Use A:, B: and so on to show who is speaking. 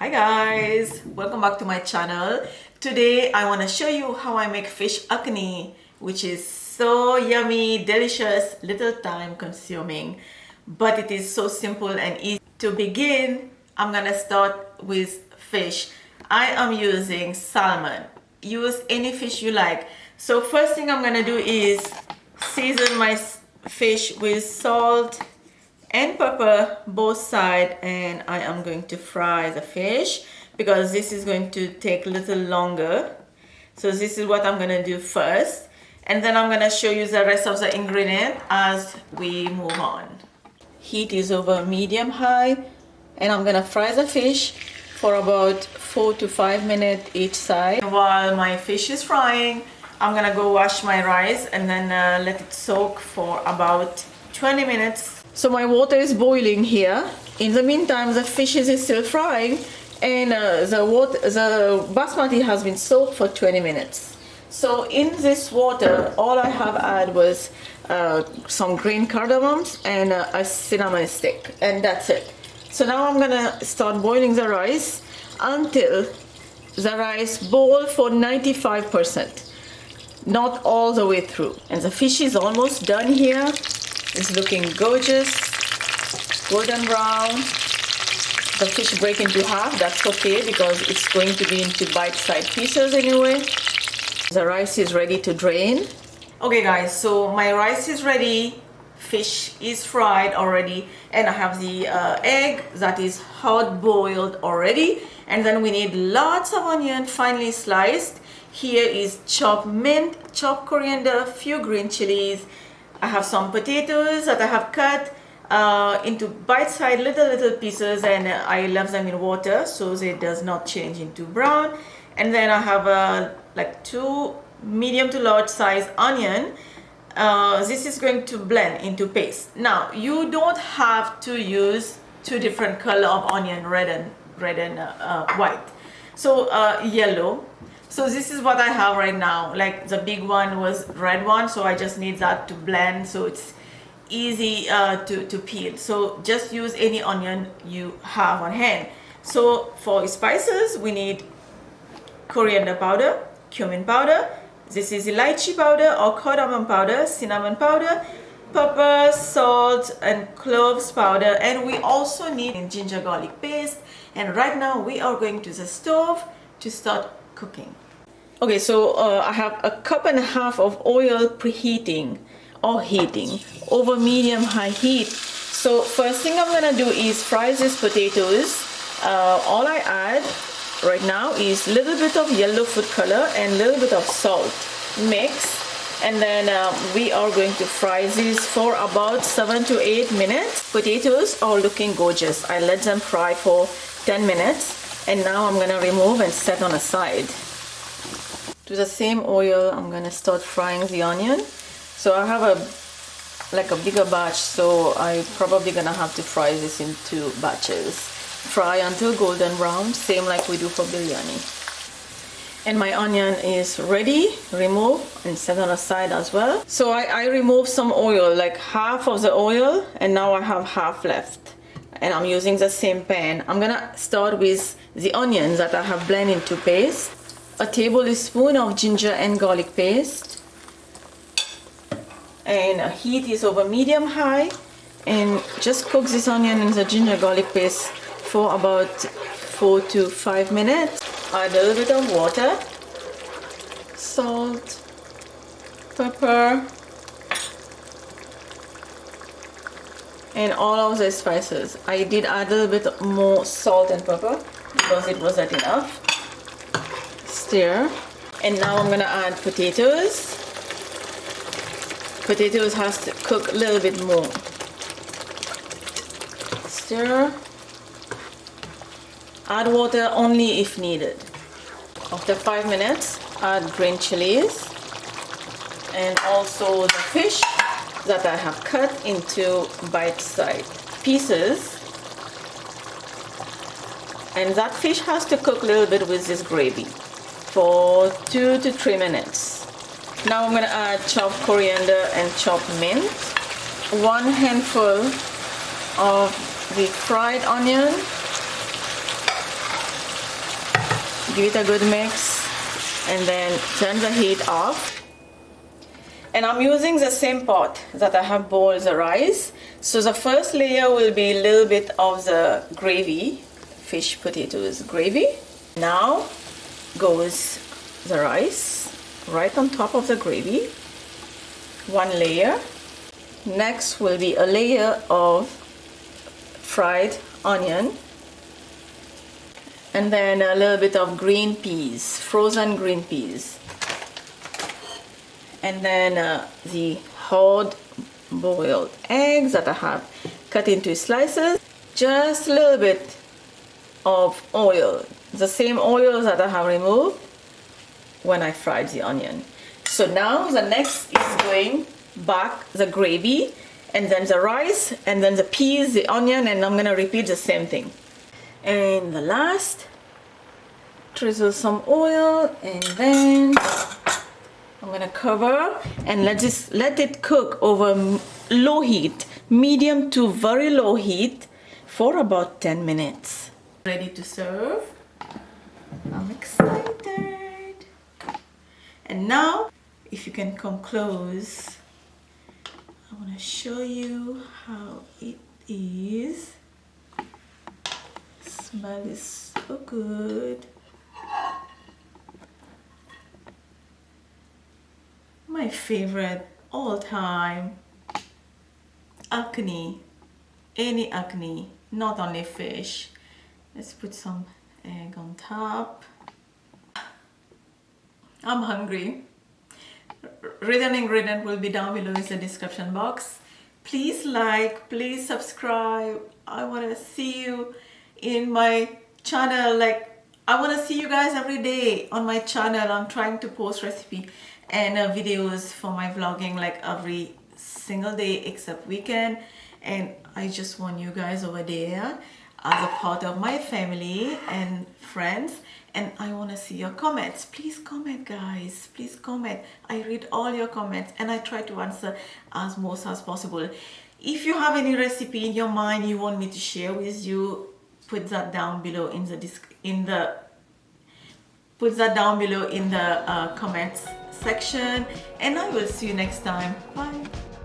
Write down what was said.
A: Hi guys, welcome back to my channel. Today I want to show you how I make fish akni, which is so yummy, delicious, little time consuming, but it is so simple and easy. To begin, I'm gonna start with fish. I am using salmon. Use any fish you like. So first thing I'm gonna do is season my fish with salt and pepper both sides, and I am going to fry the fish because this is going to take a little longer. So this is what I'm gonna do first, and then I'm gonna show you the rest of the ingredient as we move on. Heat is over medium high, and I'm gonna fry the fish for about 4 to 5 minutes each side. While my fish is frying, I'm gonna go wash my rice and then let it soak for about 20 minutes. So my water is boiling here. In the meantime, the fish is still frying, and the basmati has been soaked for 20 minutes. So in this water, all I have added was some green cardamoms and a cinnamon stick, and that's it. So now I'm gonna start boiling the rice until the rice boils for 95%, not all the way through. And the fish is almost done here. It's looking gorgeous, golden brown. The fish break into half, that's okay because it's going to be into bite-sized pieces anyway. The rice is ready to drain. Okay guys, so my rice is ready, fish is fried already, and I have the egg that is hard boiled already. And then we need lots of onion finely sliced. Here is chopped mint, chopped coriander, few green chilies. I have some potatoes that I have cut into bite-sized little pieces, and I left them in water so they does not change into brown. And then I have like 2 medium to large size onion. This is going to blend into paste. Now you don't have to use 2 different color of onion, red and white. So yellow. So this is what I have right now. Like the big one was red one, so I just need that to blend so it's easy to peel. So just use any onion you have on hand. So for spices, we need coriander powder, cumin powder. This is lychee powder or cardamom powder, cinnamon powder, pepper, salt, and cloves powder. And we also need ginger garlic paste. And right now we are going to the stove to start cooking. Okay, so I have 1.5 cups of oil preheating or heating over medium high heat. So first thing I'm gonna do is fry these potatoes. All I add right now is a little bit of yellow food color and a little bit of salt. Mix, and then we are going to fry these for about 7 to 8 minutes. Potatoes are looking gorgeous. I let them fry for 10 minutes, and now I'm gonna remove and set on a side. To the same oil, I'm gonna start frying the onion. So I have a bigger batch, so I probably gonna have to fry this in 2 batches. Fry until golden brown, same like we do for biryani. And my onion is ready, remove and set on a side as well. So I remove some oil, like half of the oil, and now I have half left. And I'm using the same pan. I'm gonna start with the onions that I have blended into paste. A tablespoon of ginger and garlic paste. And heat is over medium high. And just cook this onion and the ginger garlic paste for about 4 to 5 minutes. Add a little bit of water, salt, pepper, and all of the spices. I did add a little bit more salt and pepper because it wasn't enough. Stir, and now I'm gonna add potatoes. Potatoes has to cook a little bit more. Stir. Add water only if needed. After 5 minutes, add green chilies and also the fish that I have cut into bite-sized pieces. And that fish has to cook a little bit with this gravy for 2 to 3 minutes. Now I'm gonna add chopped coriander and chopped mint, 1 handful of the fried onion, give it a good mix, and then turn the heat off. And I'm using the same pot that I have boiled the rice. So the first layer will be a little bit of the gravy, fish potatoes gravy. Now goes the rice right on top of the gravy, one layer. Next will be a layer of fried onion, and then a little bit of green peas, frozen green peas, and then the hard boiled eggs that I have cut into slices. Just a little bit of oil, the same oil that I have removed when I fried the onion. So now the next is going back the gravy, and then the rice, and then the peas, the onion, and I'm gonna repeat the same thing. And the last, drizzle some oil, and then I'm gonna cover and let it cook over low heat, medium to very low heat, for about 10 minutes. Ready to serve. I'm excited. And now, if you can come close, I want to show you how it is. Smell is so good. My favorite all time, Akni. Any Akni, not only fish. Let's put some egg on top. I'm hungry. Written ingredient will be down below in the description box. Please like, please subscribe. I want to see you in my channel. Like, I want to see you guys every day on my channel. I'm trying to post recipe and videos for my vlogging like every single day except weekend, and I just want you guys over there as a part of my family and friends. And I want to see your comments. Please comment, guys. Please comment. I read all your comments and I try to answer as most as possible. If you have any recipe in your mind you want me to share with you, put that down below in the comments section, and I will see you next time. Bye.